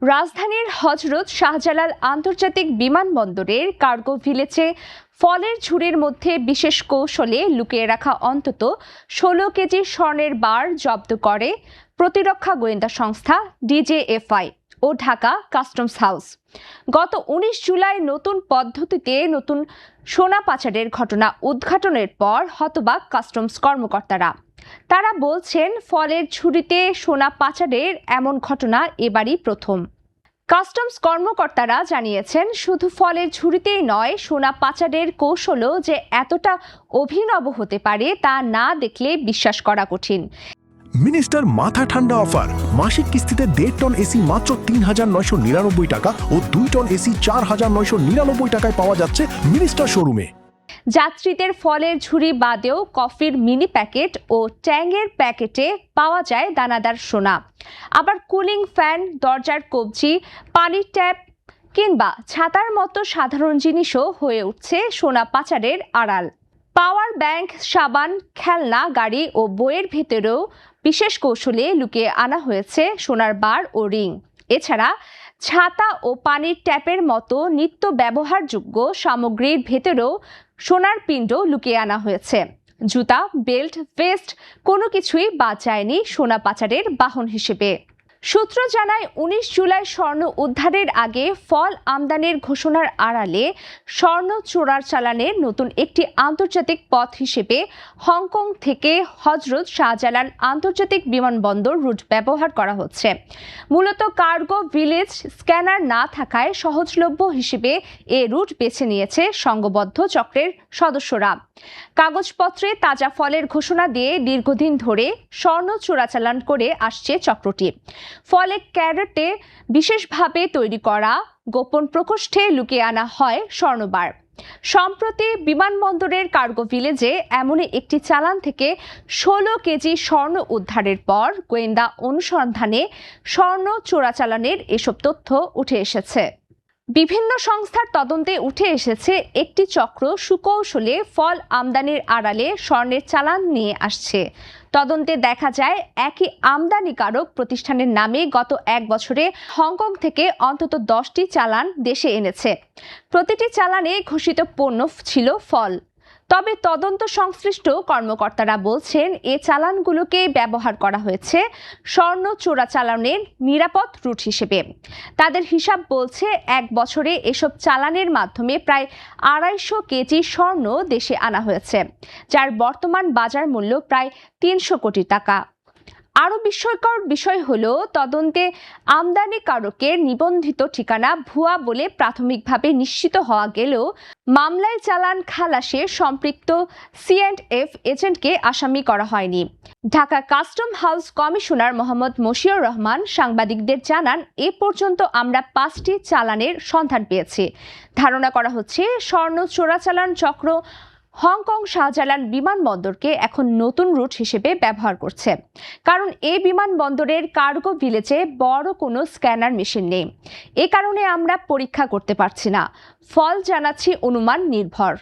রাজধানীর হজরত শাহজালাল আন্তর্জাতিক বিমানবন্দরের কার্গো ভিলেজে ফলের ঝুড়ির মধ্যে বিশেষ কৌশলে লুকিয়ে রাখা অন্তত ১৬ কেজি স্বর্ণের বার জব্দ করে প্রতিরক্ষা গোয়েন্দা সংস্থা ডিজিএফআই ও ঢাকা কাস্টমস হাউস। গত ১৯ জুলাই নতুন পদ্ধতিতে নতুন সোনা পাচারের ঘটনা উদ্ঘাটনের পর হতবাক কাস্টমস কর্মকর্তারা। তারা বলছেন, ফলের ঝুড়িতে সোনা পাচারের এমন ঘটনা এবারই প্রথম। কাস্টমস কর্মকর্তারা জানিয়েছেন, শুধু ফলের ঝুড়িতেই নয়, সোনা পাচারের কৌশলও যে এতটা অভিনব হতে পারে তা না দেখলে বিশ্বাস করা কঠিন। মিনিস্টার মাথা ঠান্ডা অফার, মাসিক কিস্তিতে ১.৫ টন এসি মাত্র ৩,৯৯৯ টাকা ও ২ টন এসি ৪,৯৯৯ টাকায় পাওয়া যাচ্ছে মিনিস্টার শোরুমে। যাত্রীদের ফলের ঝুড়ি বাদেও কফির মিনি প্যাকেট ও ট্যাংয়ের প্যাকেটে পাওয়া যায় দানাদার সোনা। আবার কুলিং ফ্যান, দরজার কবজি, পানির ট্যাপ কিংবা ছাতার মতো সাধারণ জিনিসও হয়ে উঠছে সোনা পাচারের আড়াল। পাওয়ার ব্যাংক, সাবান, খেলনা, গাড়ি ও বইয়ের ভেতরেও বিশেষ কৌশলে লুকিয়ে আনা হয়েছে সোনার বার ও রিং। এছাড়া ছাতা ও পানির ট্যাপের মতো নিত্য ব্যবহারযোগ্য সামগ্রীর ভেতরেও সোনার পিণ্ড লুকিয়ে আনা হয়েছে। জুতা, বেল্ট, ভেস্ট কোনো কিছুই বাদ যায়নি সোনা পাচারের বাহন হিসেবে। সূত্র জানায়, ১৯ জুলাই স্বর্ণ উদ্ধারের আগে ফল আমদানির ঘোষণার আড়ালে স্বর্ণ চোরাচালানের নতুন একটি আন্তর্জাতিক পথ হিসেবে হংকং থেকে হজরত শাহজালাল আন্তর্জাতিক বিমানবন্দর রুট ব্যবহার করা হচ্ছে। মূলত কার্গো ভিলেজ স্ক্যানার না থাকায় সহজলভ্য হিসেবে এ রুট বেছে নিয়েছে সংঘবদ্ধ চক্রের সদস্যরা। কাগজপত্রে তাজা ফলের ঘোষণা দিয়ে দীর্ঘদিন ধরে স্বর্ণ চোরাচালান করে আসছে চক্রটি। ফলে ক্যারেটে বিশেষভাবে তৈরি করা গোপন প্রকোষ্ঠে লুকিয়ে আনা হয় স্বর্ণবার। সম্প্রতি বিমানবন্দরের কার্গো ভিলেজে এমনই একটি চালান থেকে ১৬ কেজি স্বর্ণ উদ্ধারের পর গোয়েন্দা অনুসন্ধানে স্বর্ণ চোরাচালানের এসব তথ্য উঠে এসেছে। বিভিন্ন সংস্থার তদন্তে উঠে এসেছে, একটি চক্র সুকৌশলে ফল আমদানির আড়ালে স্বর্ণের চালান নিয়ে আসছে। তদন্তে দেখা যায়, একই আমদানিকারক প্রতিষ্ঠানের নামে গত ১ বছরে হংকং থেকে অন্তত ১০টি চালান দেশে এনেছে। প্রতিটি চালানে ঘোষিত পণ্য ছিল ফল। তবে তদন্ত সংশ্লিষ্ট কর্মকর্তারা বলছেন, এ চালানগুলোকে ব্যবহার করা হয়েছে স্বর্ণ চোরাচালানের নিরাপদ রুট হিসেবে। তাদের হিসাব বলছে, ১ বছরে এসব চালানের মাধ্যমে প্রায় ২৫০ কেজি স্বর্ণ দেশে আনা হয়েছে, যার বর্তমান বাজার মূল্য প্রায় ৩০০ কোটি টাকা। আরও বিস্ময়কর বিষয় হলো, তদন্তে আমদানিকারকের নিবন্ধিত ঠিকানা ভুয়া বলে প্রাথমিকভাবে নিশ্চিত হওয়া গেলেও মামলায় চালান খালাসে সম্পৃক্ত C&F এজেন্টকে আসামি করা হয়নি। Dhaka custom house commissioner Mohammad Mashiur Rahman সাংবাদিকদের জানান, এ পর্যন্ত আমরা ৫টি চালানের সন্ধান পেয়েছি। ধারণা করা হচ্ছে, স্বর্ণ চোরাচালান চক্র হংকং শাহজালাল বিমানবন্দরকে এখন নতুন রুট হিসেবে ব্যবহার করছে, কারণ এই বিমানবন্দরের কার্গো ভিলেজে বড় কোনো স্ক্যানার মেশিন নেই। এ কারণে আমরা পরীক্ষা করতে পারছি না। ফল জানাচ্ছি অনুমান নির্ভর।